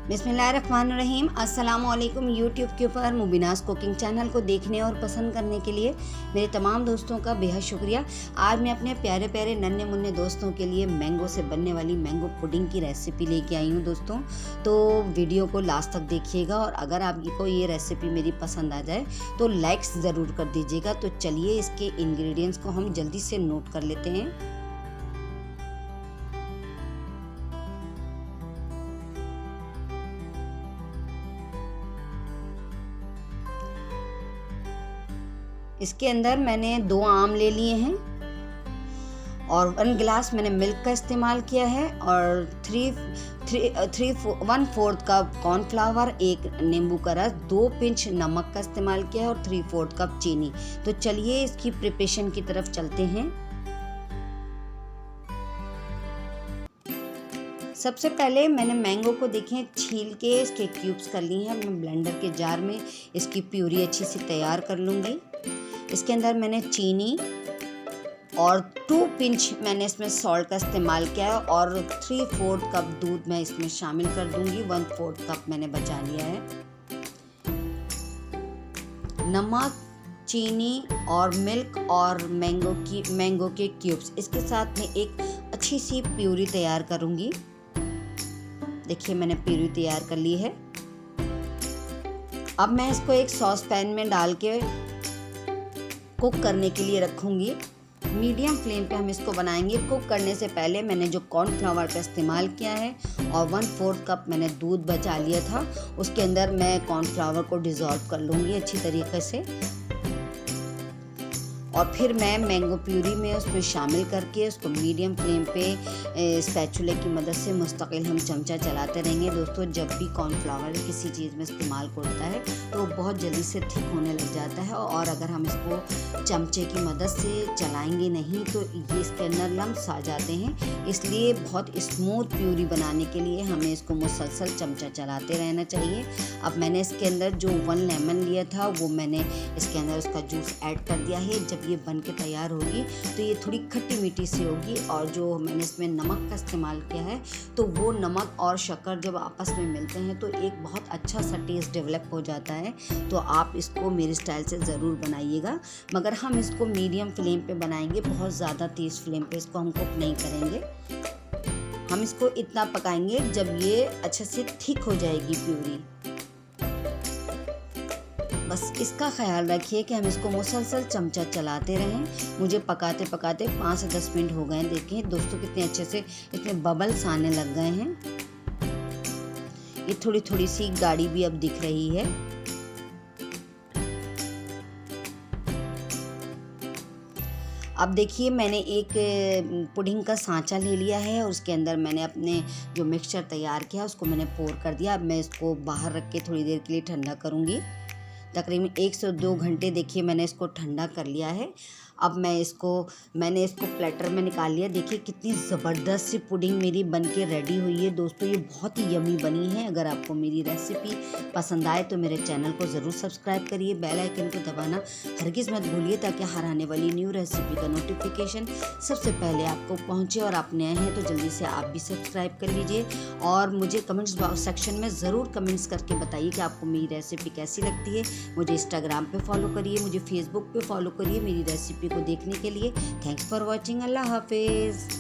बिस्मिल्लाहिर्रहमानिर्रहीम। अस्सलामुअलैकुम। यूट्यूब के ऊपर मुबीनास कुकिंग चैनल को देखने और पसंद करने के लिए मेरे तमाम दोस्तों का बेहद शुक्रिया। आज मैं अपने प्यारे प्यारे नन्हे मुन्ने दोस्तों के लिए मैंगो से बनने वाली मैंगो पुडिंग की रेसिपी लेके आई हूँ दोस्तों। तो वीडियो को लास्ट तक देखिएगा और अगर आपको ये रेसिपी मेरी पसंद आ जाए तो लाइक्स ज़रूर कर दीजिएगा। तो चलिए इसके इंग्रेडिएंट्स को हम जल्दी से नोट कर लेते हैं। इसके अंदर मैंने 2 आम ले लिए हैं और 1 गिलास मैंने मिल्क का इस्तेमाल किया है और 1/4 कप कॉर्नफ्लावर, 1 नींबू का रस, 2 पिंच नमक का इस्तेमाल किया है और 3/4 कप चीनी। तो चलिए इसकी प्रिपरेशन की तरफ चलते हैं। सबसे पहले मैंने मैंगो को देखें छील के इसके क्यूब्स कर लिए हैं। मैं ब्लेंडर के जार में इसकी प्यूरी अच्छी सी तैयार कर लूँगी। इसके अंदर मैंने चीनी और 2 पिंच मैंने इसमें सॉल्ट का इस्तेमाल किया है और 3/4 कप दूध मैं इसमें शामिल कर दूंगी। 1/4 कप मैंने बचा लिया है। नमक, चीनी और मिल्क और मैंगो के क्यूब्स, इसके साथ में एक अच्छी सी प्यूरी तैयार करूंगी। देखिए मैंने प्यूरी तैयार कर ली है। अब मैं इसको एक सॉस पैन में डाल के कुक करने के लिए रखूँगी। मीडियम फ्लेम पे हम इसको बनाएंगे। कुक करने से पहले मैंने जो कॉर्नफ्लावर का इस्तेमाल किया है और 1/4 कप मैंने दूध बचा लिया था, उसके अंदर मैं कॉर्नफ्लावर को डिज़ोल्व कर लूँगी अच्छी तरीके से और फिर मैं मैंगो प्यूरी में उसमें शामिल करके उसको मीडियम फ्लेम पे स्पैचुले की मदद से मुस्तकिल हम चमचा चलाते रहेंगे। दोस्तों जब भी कॉर्नफ्लावर किसी चीज़ में इस्तेमाल होता है तो बहुत जल्दी से थिक होने लग जाता है और अगर हम इसको चमचे की मदद से चलाएंगे नहीं तो ये इसके अंदर लम्स आ जाते हैं। इसलिए बहुत स्मूथ प्यूरी बनाने के लिए हमें इसको मुसलसल चमचा चलाते रहना चाहिए। अब मैंने इसके अंदर जो 1 लेमन लिया था वो मैंने इसके अंदर उसका जूस ऐड कर दिया है। जब ये बन के तैयार होगी तो ये थोड़ी खट्टी मीठी सी होगी और जो मैंने इसमें नमक का इस्तेमाल किया है तो वो नमक और शक्कर जब आपस में मिलते हैं तो एक बहुत अच्छा सा टेस्ट डेवलप हो जाता है। तो आप इसको मेरे स्टाइल से ज़रूर बनाइएगा, मगर हम इसको मीडियम फ्लेम पे बनाएंगे, बहुत ज़्यादा तेज़ फ्लेम पे इसको हम कुक नहीं करेंगे। हम इसको इतना पकाएंगे जब ये अच्छे से थिक हो जाएगी प्यूरी। बस इसका ख्याल रखिए कि हम इसको मुसलसल चमचा चलाते रहें। मुझे पकाते पकाते 5 से 10 मिनट हो गए। देखें दोस्तों कितने अच्छे से इसमें बबल्स आने लग गए हैं। ये थोड़ी थोड़ी सी गाढ़ी भी अब दिख रही है। अब देखिए मैंने एक पुडिंग का सांचा ले लिया है और उसके अंदर मैंने अपने जो मिक्सचर तैयार किया उसको मैंने पोर कर दिया। अब मैं इसको बाहर रख के थोड़ी देर के लिए ठंडा करूँगी। तकरीबन 1 से 2 घंटे देखिए मैंने इसको ठंडा कर लिया है। अब मैंने इसको प्लेटर में निकाल लिया। देखिए कितनी ज़बरदस्त सी पुडिंग मेरी बनके रेडी हुई है दोस्तों। ये बहुत ही यमी बनी है। अगर आपको मेरी रेसिपी पसंद आए तो मेरे चैनल को ज़रूर सब्सक्राइब करिए, बेल आइकन को दबाना हरगिज़ मत भूलिए ताकि हर आने वाली न्यू रेसिपी का नोटिफिकेशन सबसे पहले आपको पहुँचे। और आप नए हैं तो जल्दी से आप भी सब्सक्राइब कर लीजिए और मुझे कमेंट्स बॉक्स सेक्शन में ज़रूर कमेंट्स करके बताइए कि आपको मेरी रेसिपी कैसी लगती है। मुझे इंस्टाग्राम पे फॉलो करिए, मुझे फेसबुक पे फॉलो करिए मेरी रेसिपी को देखने के लिए। Thanks for watching. अल्लाह हाफिज़।